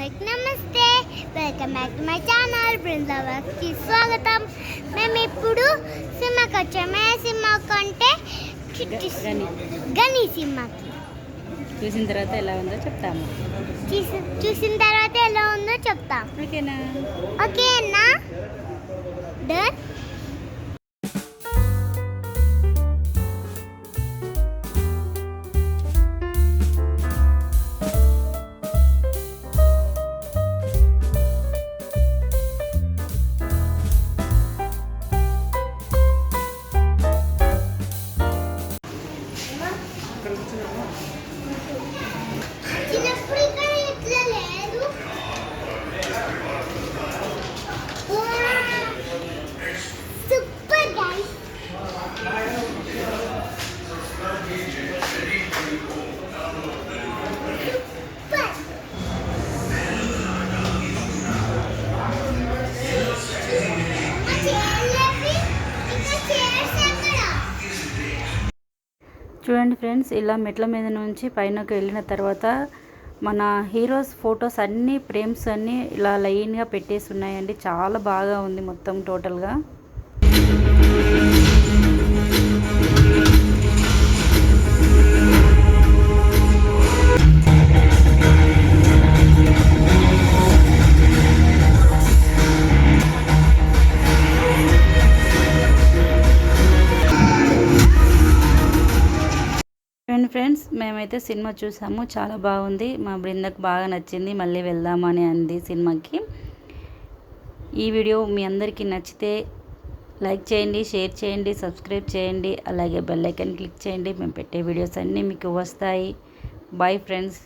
అందరికి నమస్తే. Welcome back to my channel బృందావన్కి స్వాగతం. మేము ఇప్పుడు సినిమాకి వచ్చాము. ఏ సినిమాకి అంటే గని సినిమాకి. చూసిన తర్వాత ఎలా ఉందో చెప్తాము. చూసిన తర్వాత ఎలా ఉందో చెప్తాం. ఓకేనా డన్. చూడండి ఫ్రెండ్స్, ఇలా మెట్ల మీద నుంచి పైనకి వెళ్ళిన తర్వాత మన హీరోస్ ఫొటోస్ అన్నీ ఫ్రేమ్స్ అన్నీ ఇలా లైన్గా పెట్టేసి ఉన్నాయండి. చాలా బాగా ఉంది మొత్తం టోటల్గా. ఫ్రెండ్స్, మేమైతే సినిమా చూసాము. చాలా బాగుంది. మా బృందకు బాగా నచ్చింది. మళ్ళీ వెళ్దామని అంది సినిమాకి. ఈ వీడియో మీ అందరికీ నచ్చితే లైక్ చేయండి, షేర్ చేయండి, సబ్స్క్రైబ్ చేయండి. అలాగే బెల్ ఐకాన్ క్లిక్ చేయండి. మేము పెట్టే వీడియోస్ అన్నీ మీకు వస్తాయి. Bye friends.